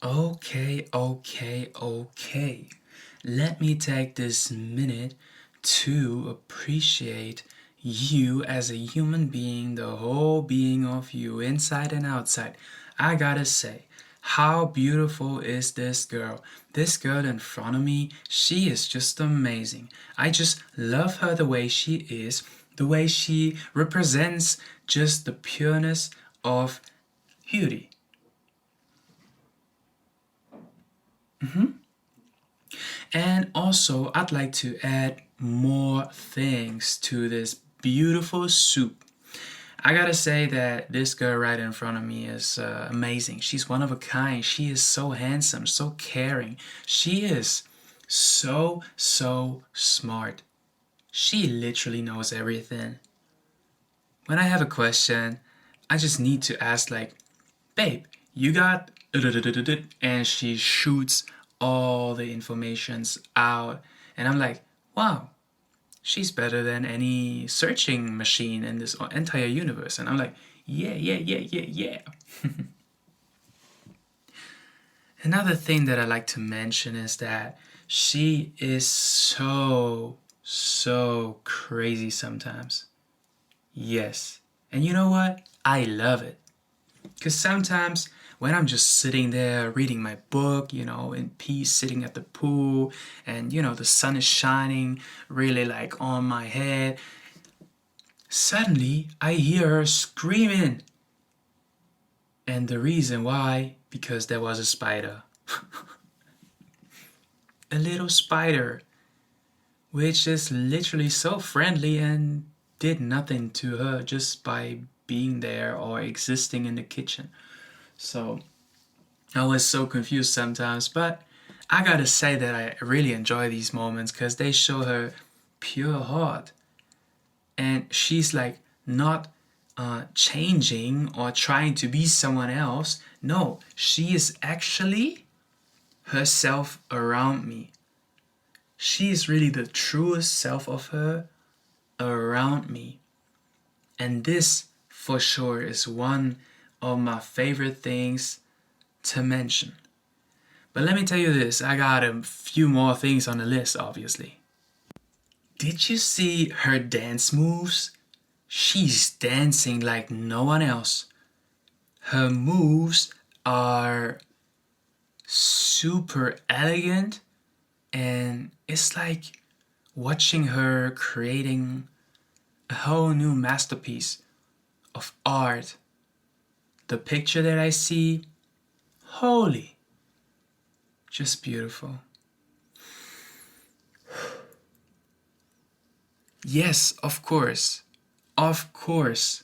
Okay. Let me take this minute to appreciate you as a human being, the whole being of you, inside and outside. I gotta say, how beautiful is this girl? This girl in front of me, she is just amazing. I just love her the way she is, the way she represents just the pureness of beauty. And also, I'd like to add more things to this beautiful soup. I gotta say that this girl right in front of me is amazing. She's one of a kind. She is so handsome, so caring. She is so smart. She literally knows everything. When I have a question, I just need to ask, like, babe, you got, and she shoots all the informations out. And I'm like, wow, she's better than any searching machine in this entire universe. And I'm like, yeah. Another thing that I like to mention is that she is so crazy sometimes. Yes. And you know what? I love it. Because sometimes when I'm just sitting there reading my book, in peace, sitting at the pool, and the sun is shining really like on my head, suddenly I hear her screaming. And the reason why, because there was a spider. A little spider, which is literally so friendly and did nothing to her just by being there or existing in the kitchen. So I was so confused sometimes, but I gotta say that I really enjoy these moments because they show her pure heart. And she's like not changing or trying to be someone else. No, she is actually herself around me. She is really the truest self of her around me. And this, for sure, is one of my favorite things to mention. But let me tell you this, I got a few more things on the list, obviously. Did you see her dance moves? She's dancing like no one else. Her moves are super elegant, and it's like watching her creating a whole new masterpiece of art. The picture that I see, holy, just beautiful. Yes, of course. Of course.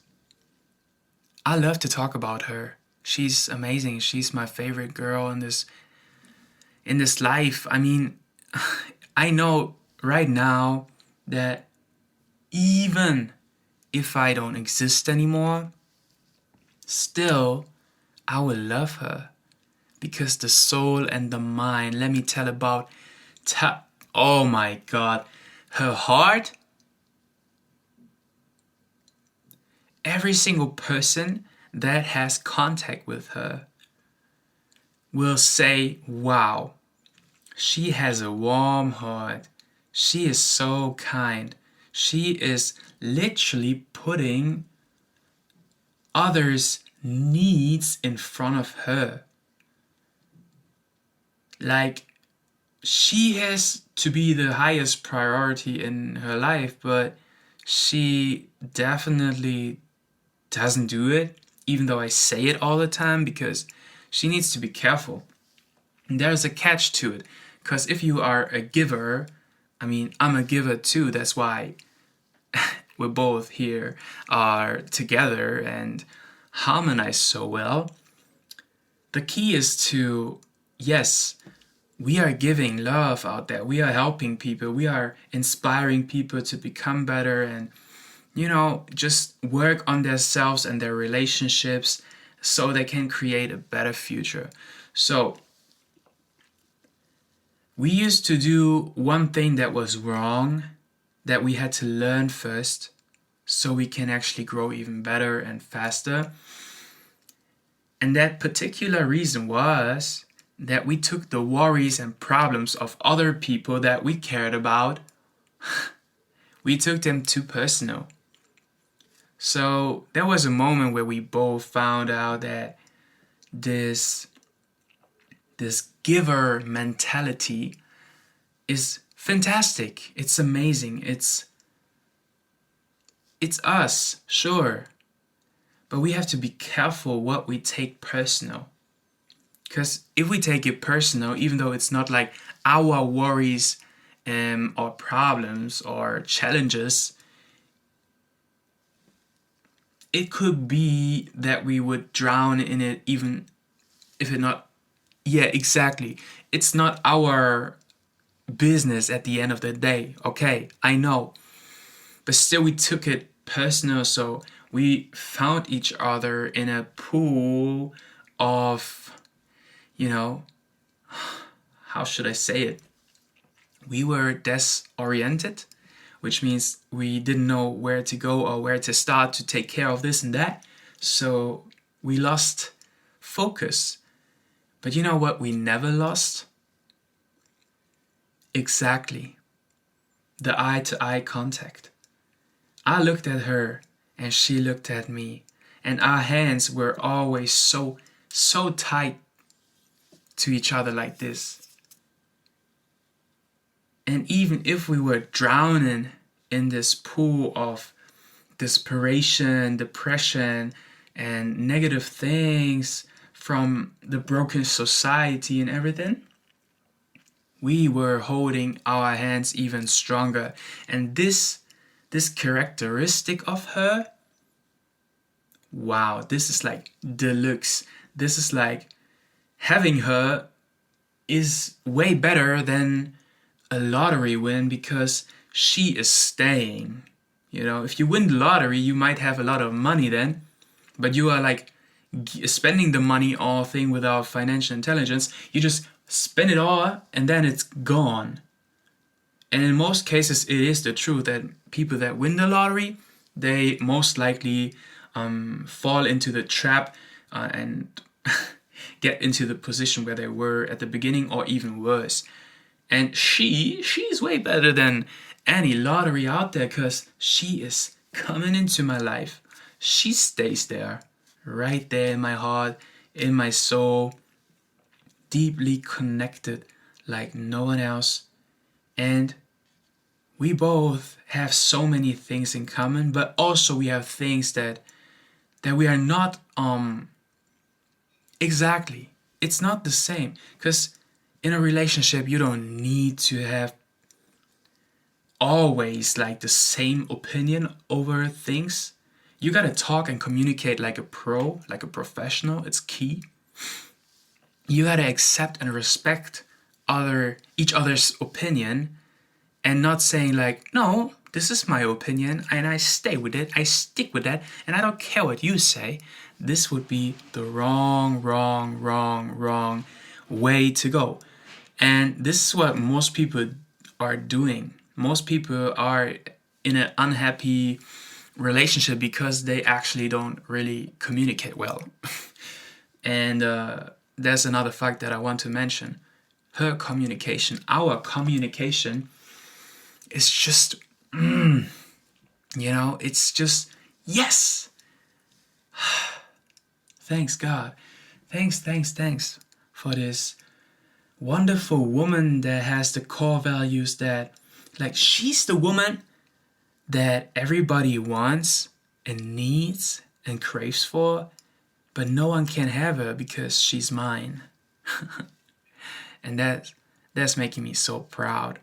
I love to talk about her. She's amazing. She's my favorite girl in this life. I mean, I know right now that even if I don't exist anymore, still I will love her because the soul and the mind, let me tell about oh my god, her heart. Every single person that has contact with her will say, wow, she has a warm heart. She is so kind. She is literally putting others' needs in front of her. Like, she has to be the highest priority in her life, but she definitely doesn't do it, even though I say it all the time, because she needs to be careful. And there's a catch to it, because if you are a giver, I mean, I'm a giver too, that's why we're both here are together and harmonize so well. The key is to, yes, we are giving love out there. We are helping people. We are inspiring people to become better and, just work on themselves and their relationships so they can create a better future. So, we used to do one thing that was wrong that we had to learn first so we can actually grow even better and faster. And that particular reason was that we took the worries and problems of other people that we cared about, we took them too personal. So there was a moment where we both found out that this giver mentality is fantastic. It's amazing. It's us, sure. But we have to be careful what we take personal. Because if we take it personal, even though it's not like our worries or problems or challenges, it could be that we would drown in it even if it not. Yeah, exactly. It's not our business at the end of the day. Okay, I know. But still, we took it personal, so we found each other in a pool of, how should I say it? We were disoriented, which means we didn't know where to go or where to start to take care of this and that. So we lost focus. But you know what we never lost? Exactly. The eye-to-eye contact. I looked at her and she looked at me, and our hands were always so tight to each other like this. And even if we were drowning in this pool of desperation, depression, and negative things from the broken society and everything, we were holding our hands even stronger. And this characteristic of her, wow, this is like deluxe. This is like, having her is way better than a lottery win, because she is staying. If you win the lottery, you might have a lot of money then, but you are like spending the money all thing without financial intelligence. You just spend it all and then it's gone. And in most cases, it is the truth that people that win the lottery, they most likely fall into the trap and get into the position where they were at the beginning, or even worse. And she's way better than any lottery out there, because she is coming into my life. She stays there, right there in my heart, in my soul, deeply connected like no one else. And we both have so many things in common, but also we have things that we are not exactly. It's not the same, because in a relationship you don't need to have always like the same opinion over things. You gotta talk and communicate like a pro, like a professional. It's key. You gotta accept and respect each other's opinion, and not saying like, no, this is my opinion and I stay with it, I stick with that, and I don't care what you say. This would be the wrong way to go. And this is what most people are doing. Most people are in an unhappy relationship because they actually don't really communicate well. And there's another fact that I want to mention. Her communication, our communication is just, it's just, yes. Thanks God. Thanks for this wonderful woman that has the core values that, like, she's the woman that everybody wants and needs and craves for, but no one can have her because she's mine. And that's making me so proud.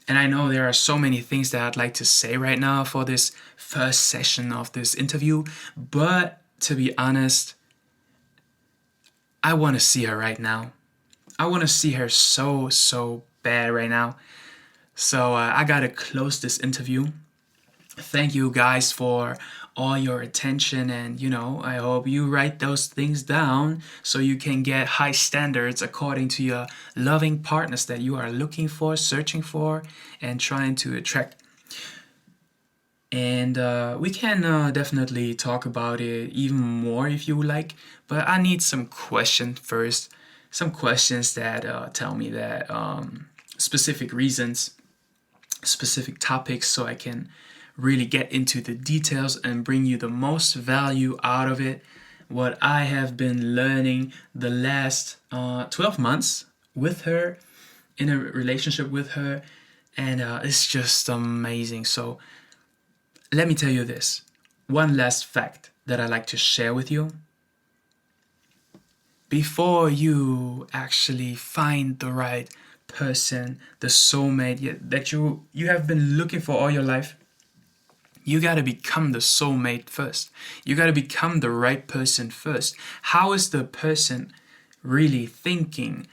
And I know there are so many things that I'd like to say right now for this first session of this interview, but to be honest, I want to see her right now. I want to see her so bad right now. So I gotta close this interview. Thank you guys for all your attention, and I hope you write those things down so you can get high standards according to your loving partners that you are looking for, searching for, and trying to attract. And we can definitely talk about it even more if you like, but I need some questions first some questions that tell me that specific reasons, specific topics, so I can really get into the details and bring you the most value out of it. What I have been learning the last 12 months with her, in a relationship with her, and it's just amazing. So let me tell you this. One last fact that I like to share with you. Before you actually find the right person, the soulmate that you have been looking for all your life, you got to become the soulmate first. You got to become the right person first. How is the person really thinking,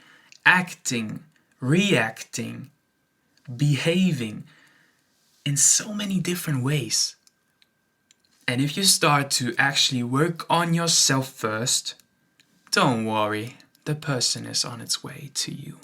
acting, reacting, behaving in so many different ways? And if you start to actually work on yourself first, don't worry, the person is on its way to you.